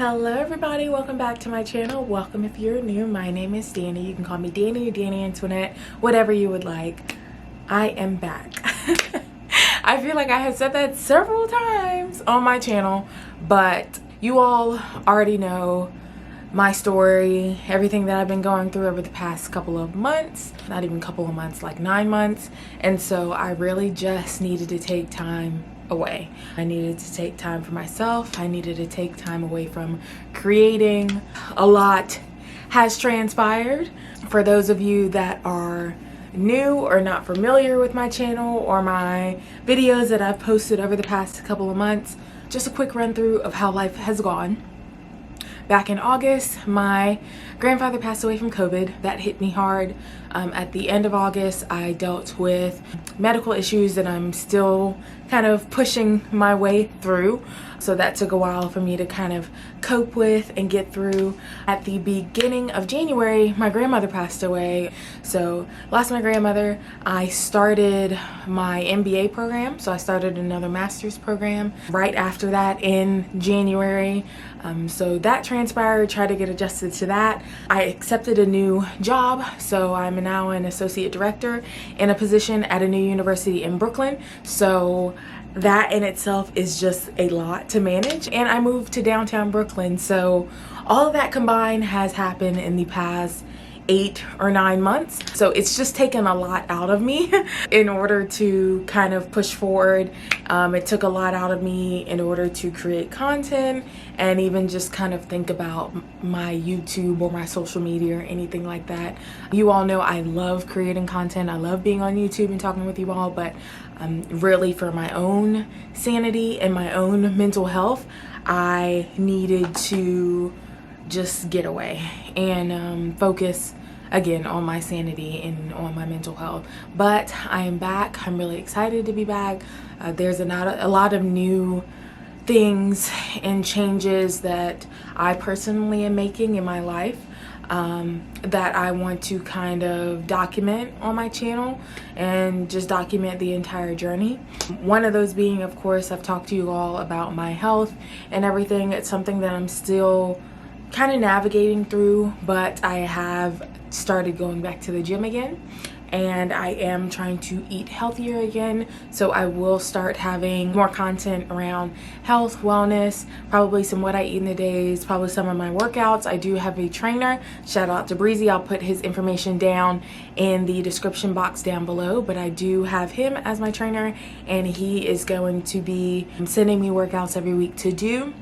Hello everybody, welcome back to my channel. Welcome if you're new. My name is Danny. You can call me Danny, Danny, Antionette, whatever you would like. I am back. I feel like I have said that several times on my channel, but you all already know my story, everything that I've been going through over the past couple of months, not even couple of months, like 9 months. And so I really just needed to take time away. I needed to take time for myself. I needed to take time away from creating. A lot has transpired. For those of you that are new or not familiar with my channel or my videos that I've posted over the past couple of months, just a quick run through of how life has gone. Back in August, my grandfather passed away from COVID. That hit me hard. At the end of August, I dealt with medical issues that I'm still kind of pushing my way through. So that took a while for me to kind of cope with and get through. At the beginning of January, my grandmother passed away. So lost my grandmother. I started my MBA program. So I started another master's program right after that in January. So that transpired, tried to get adjusted to that. I accepted a new job. So I'm now an associate director in a position at a new university in Brooklyn. So that in itself is just a lot to manage, and I moved to downtown Brooklyn. So all of that combined has happened in the past 8 or 9 months. So it's just taken a lot out of me in order to kind of push forward. It took a lot out of me in order to create content and even just kind of think about my YouTube or my social media or anything like that. You all know I love creating content. I love being on YouTube and talking with you all, but really for my own sanity and my own mental health, I needed to just get away and focus again on my sanity and on my mental health. But I am back. I'm really excited to be back. There's a lot of new things and changes that I personally am making in my life that I want to kind of document on my channel and just document the entire journey. One of those being, of course, I've talked to you all about my health and everything. It's something that I'm still kind of navigating through, but I have started going back to the gym again, and I am trying to eat healthier again. So I will start having more content around health, wellness, probably some what I eat in the days, probably some of my workouts. I do have a trainer. Shout out to Breezy. I'll put his information down in the description box down below, but I do have him as my trainer, and he is going to be sending me workouts every week to do.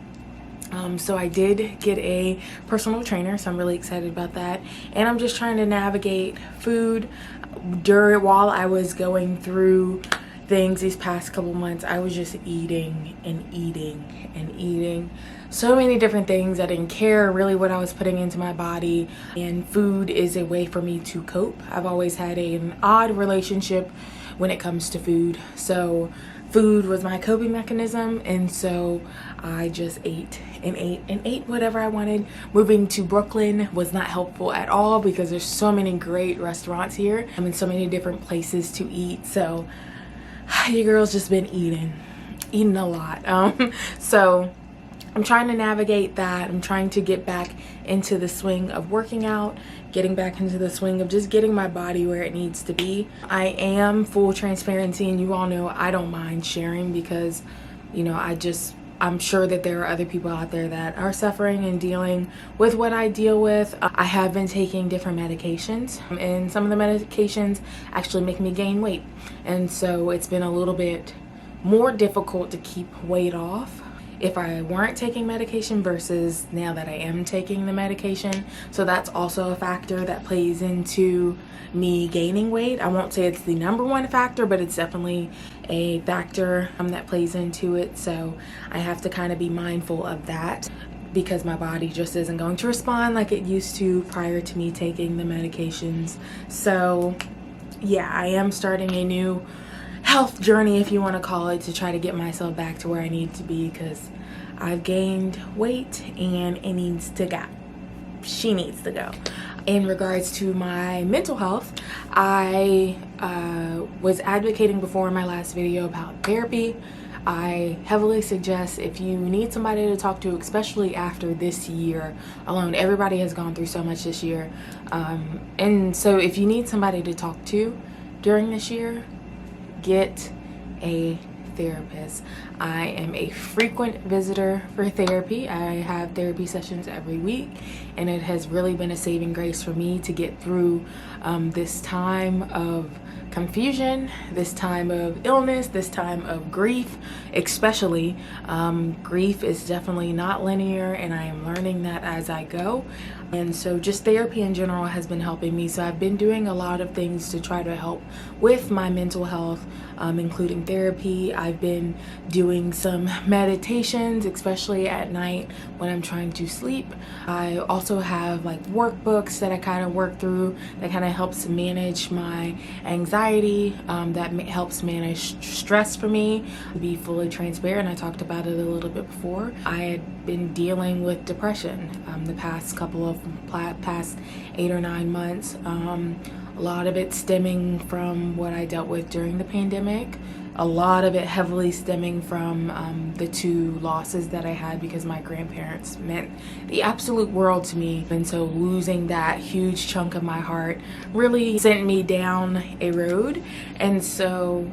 So I did get a personal trainer, so I'm really excited about that. And I'm just trying to navigate food. While I was going through things these past couple months, I was just eating and eating and eating so many different things. I didn't care really what I was putting into my body, and food is a way for me to cope. I've always had an odd relationship when it comes to food. So food was my coping mechanism, and so I just ate and ate and ate whatever I wanted. Moving to Brooklyn was not helpful at all because there's so many great restaurants here. I'm in so many different places to eat. So your girl's just been eating a lot. So I'm trying to navigate that. I'm trying to get back into the swing of working out, getting back into the swing of just getting my body where it needs to be. I am full transparency, and you all know I don't mind sharing because, you know, I'm sure that there are other people out there that are suffering and dealing with what I deal with. I have been taking different medications, and some of the medications actually make me gain weight. And so it's been a little bit more difficult to keep weight off if I weren't taking medication versus now that I am taking the medication. So that's also a factor that plays into me gaining weight. I won't say it's the #1 factor, but it's definitely a factor that plays into it. So I have to kind of be mindful of that because my body just isn't going to respond like it used to prior to me taking the medications. So yeah, I am starting a new health journey, if you want to call it, to try to get myself back to where I need to be, because I've gained weight and it needs to go. She needs to go. In regards to my mental health, I was advocating before in my last video about therapy. I heavily suggest, if you need somebody to talk to, especially after this year alone, everybody has gone through so much this year. And so if you need somebody to talk to during this year, get a therapist. I am a frequent visitor for therapy. I have therapy sessions every week, and it has really been a saving grace for me to get through this time of confusion, this time of illness, this time of grief. Especially grief is definitely not linear, and I am learning that as I go. And so just therapy in general has been helping me. So I've been doing a lot of things to try to help with my mental health, including therapy. I've been doing some meditations, especially at night when I'm trying to sleep. I also have like workbooks that I kind of work through that kind of helps manage my anxiety, that helps manage stress for me. To be fully transparent, I talked about it a little bit before. I had been dealing with depression the past 8 or 9 months. A lot of it stemming from what I dealt with during the pandemic. A lot of it heavily stemming from the 2 losses that I had, because my grandparents meant the absolute world to me. And so losing that huge chunk of my heart really sent me down a road. And so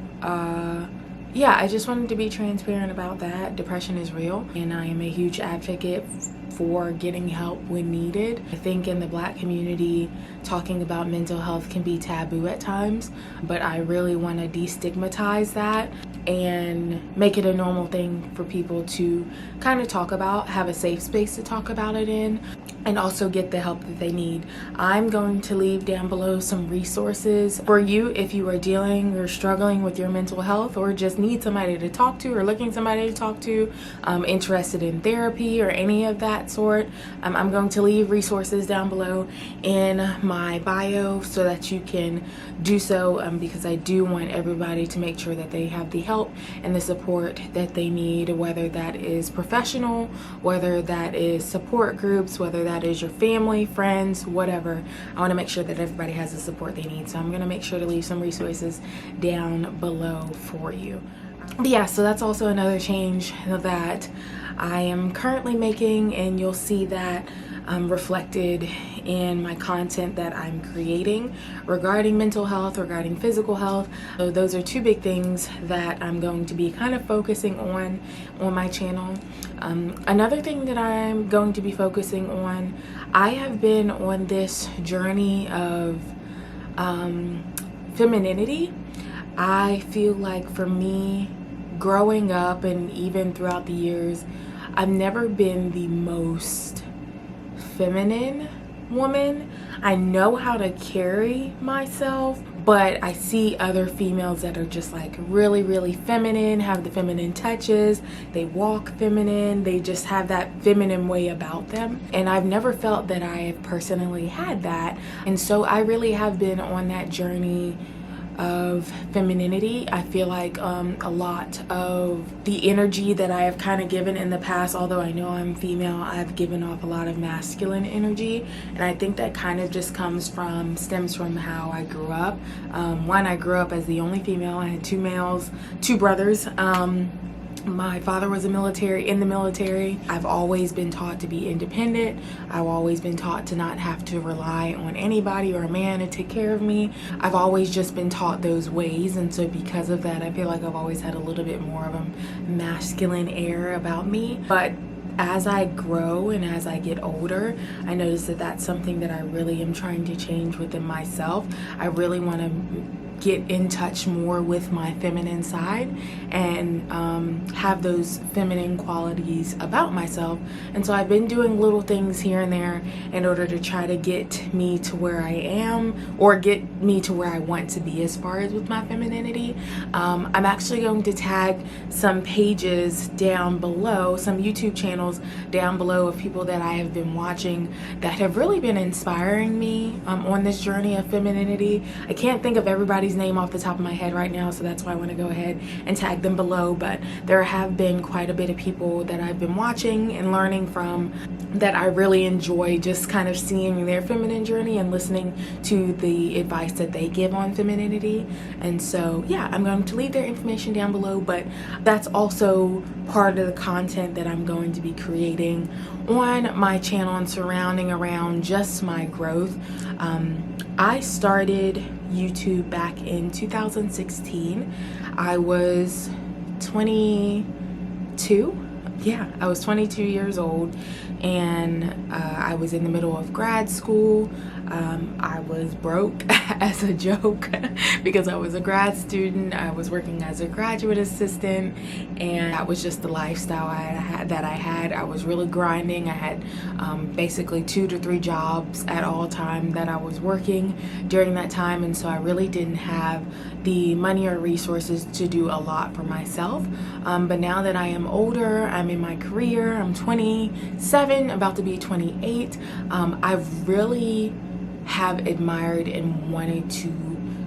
yeah, I just wanted to be transparent about that. Depression is real, and I am a huge advocate for getting help when needed. I think in the Black community, talking about mental health can be taboo at times, but I really want to destigmatize that and make it a normal thing for people to kind of talk about, have a safe space to talk about it in, and also get the help that they need. I'm going to leave down below some resources for you if you are dealing or struggling with your mental health, or just need somebody to talk to, or looking somebody to talk to, interested in therapy or any of that sort. I'm going to leave resources down below in my bio so that you can do so, because I do want everybody to make sure that they have the help and the support that they need, whether that is professional, whether that is support groups, whether that is your family, friends, whatever. I want to make sure that everybody has the support they need. So I'm going to make sure to leave some resources down below for you. But yeah, so that's also another change that I am currently making, and you'll see that reflected in my content that I'm creating regarding mental health, regarding physical health. So those are 2 big things that I'm going to be kind of focusing on my channel. Another thing that I'm going to be focusing on, I have been on this journey of femininity. I feel like for me, growing up and even throughout the years, I've never been the most feminine woman. I know how to carry myself, but I see other females that are just like really, really feminine, have the feminine touches, they walk feminine, they just have that feminine way about them. And I've never felt that I have personally had that. And so I really have been on that journey of femininity. I feel like a lot of the energy that I have kind of given in the past, although I know I'm female, I've given off a lot of masculine energy, and I think that kind of just stems from how I grew up. One, I grew up as the only female. I had 2 brothers. My father was in the military. I've always been taught to be independent. I've always been taught to not have to rely on anybody or a man to take care of me. I've always just been taught those ways, and so because of that, I feel like I've always had a little bit more of a masculine air about me. But as I grow and as I get older, I notice that that's something that I really am trying to change within myself. I really want to get in touch more with my feminine side and have those feminine qualities about myself. And so I've been doing little things here and there in order to try to get me to where I am, or get me to where I want to be as far as with my femininity. I'm actually going to tag some pages down below, some YouTube channels down below of people that I have been watching that have really been inspiring me on this journey of femininity. I can't think of everybody anybody's name off the top of my head right now, so that's why I want to go ahead and tag them below. But there have been quite a bit of people that I've been watching and learning from that I really enjoy, just kind of seeing their feminine journey and listening to the advice that they give on femininity. And so yeah, I'm going to leave their information down below, but that's also part of the content that I'm going to be creating on my channel and surrounding around just my growth. I started YouTube back in 2016. I was 22. Yeah, I was 22 years old, and I was in the middle of grad school. I was broke as a joke because I was a grad student. I was working as a graduate assistant, and that was just the lifestyle I had. I was really grinding. I had basically 2 to 3 jobs at all time that I was working during that time, and so I really didn't have the money or resources to do a lot for myself. But now that I am older, I'm in my career, I'm 27, about to be 28, I've really have admired and wanted to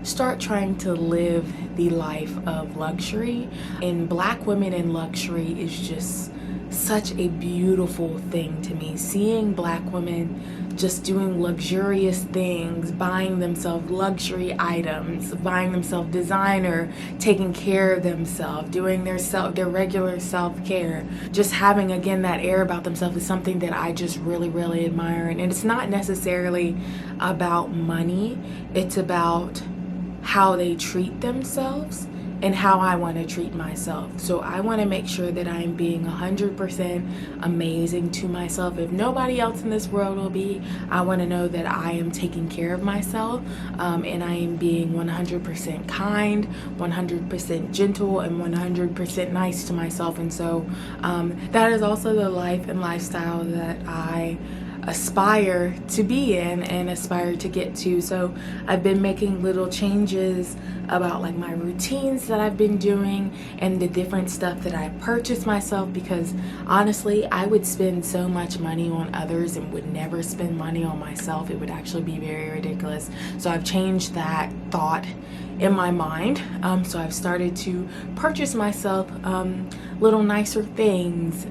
start trying to live the life of luxury. And Black women in luxury is just such a beautiful thing to me. Seeing Black women just doing luxurious things, buying themselves luxury items, buying themselves designer, taking care of themselves, doing their regular self-care, just having again that air about themselves is something that I just really admire. And it's not necessarily about money, it's about how they treat themselves and how I want to treat myself. So I want to make sure that I'm being 100% amazing to myself. If nobody else in this world will be, I want to know that I am taking care of myself, and I am being 100% kind, 100% gentle, and 100% nice to myself. And so that is also the life and lifestyle that I aspire to be in and aspire to get to. So I've been making little changes about like my routines that I've been doing and the different stuff that I purchase myself, because honestly I would spend so much money on others and would never spend money on myself. It would actually be very ridiculous. So I've changed that thought in my mind. So I've started to purchase myself little nicer things,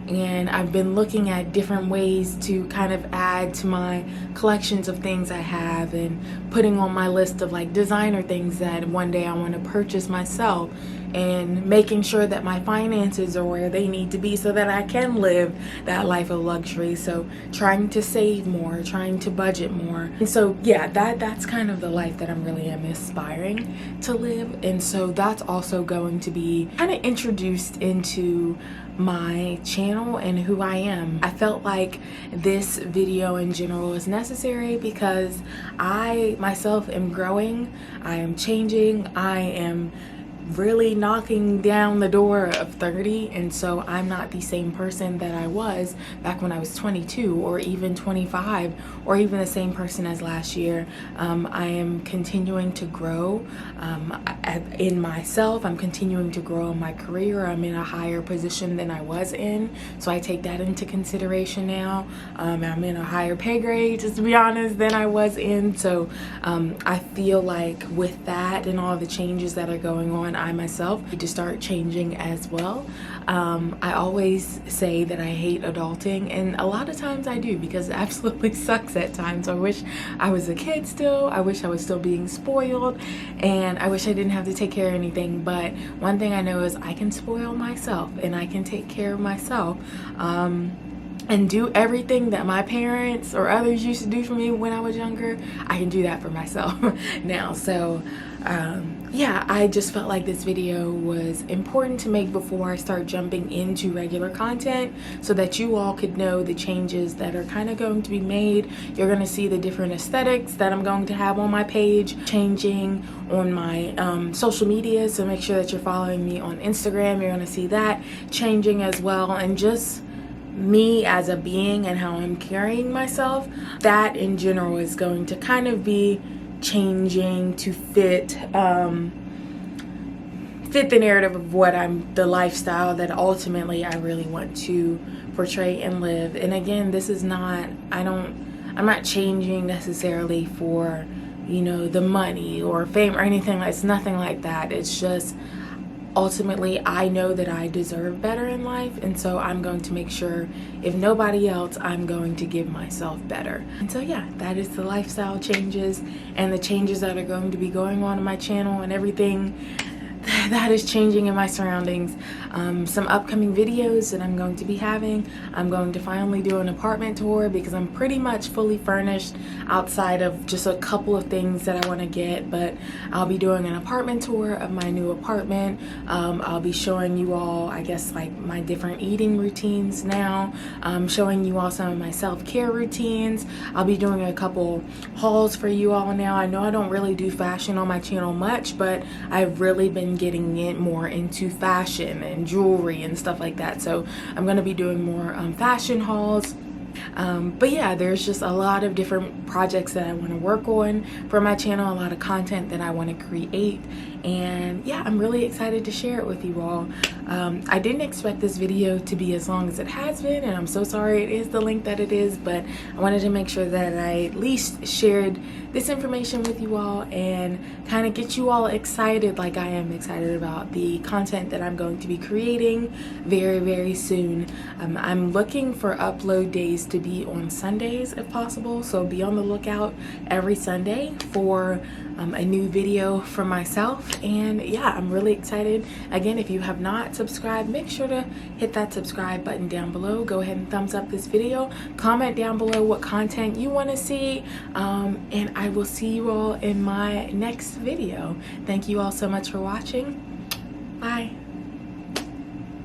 and I've been looking at different ways to kind of add to my collections of things I have, and putting on my list of like designer things that one day I want to purchase myself, and making sure that my finances are where they need to be so that I can live that life of luxury. So trying to save more, trying to budget more. And so yeah, that's kind of the life that I'm really aspiring to live. And so that's also going to be kind of introduced into my channel and who I am. I felt like this video in general is necessary because I myself am growing, I am changing, I am really knocking down the door of 30, and so I'm not the same person that I was back when I was 22 or even 25 or even the same person as last year. I am continuing to grow in myself. I'm continuing to grow in my career. I'm in a higher position than I was in, so I take that into consideration now. I'm in a higher pay grade, just to be honest, than I was in. So I feel like with that and all the changes that are going on, I myself need to start changing as well. I always say that I hate adulting, and a lot of times I do, because it absolutely sucks at times. I wish I was a kid still. I wish I was still being spoiled, and I wish I didn't have to take care of anything. But one thing I know is I can spoil myself and I can take care of myself, and do everything that my parents or others used to do for me when I was younger. I can do that for myself now. So yeah, I just felt like this video was important to make before I start jumping into regular content, so that you all could know the changes that are kind of going to be made. You're going to see the different aesthetics that I'm going to have on my page changing on my social media, so make sure that you're following me on Instagram. You're going to see that changing as well, and just me as a being and how I'm carrying myself, that in general is going to kind of be changing to fit the narrative of what the lifestyle that ultimately I really want to portray and live. And again, this is not, I'm not changing necessarily for you know, the money or fame or anything. It's nothing like that. It's just ultimately I know that I deserve better in life, and so I'm going to make sure, if nobody else, I'm going to give myself better. And so yeah, that is the lifestyle changes and the changes that are going to be going on in my channel and everything that is changing in my surroundings. Some upcoming videos that I'm going to be having. I'm going to finally do an apartment tour because I'm pretty much fully furnished outside of just a couple of things that I want to get, but I'll be doing an apartment tour of my new apartment. I'll be showing you all, I guess, like my different eating routines now, showing you all some of my self-care routines. I'll be doing a couple hauls for you all now. I know I don't really do fashion on my channel much, but I've really been getting it more into fashion and jewelry and stuff like that, so I'm going to be doing more fashion hauls. But yeah, there's just a lot of different projects that I want to work on for my channel, a lot of content that I want to create, and yeah, I'm really excited to share it with you all. I didn't expect this video to be as long as it has been, and I'm so sorry it is the length that it is, but I wanted to make sure that I at least shared this information with you all and kind of get you all excited like I am excited about the content that I'm going to be creating very, very soon. I'm looking for upload days to be on Sundays if possible, so be on the lookout every Sunday for a new video for myself. And yeah, I'm really excited. Again, if you have not subscribed, make sure to hit that subscribe button down below. Go ahead and thumbs up this video, comment down below what content you want to see, and I will see you all in my next video. Thank you all so much for watching. Bye.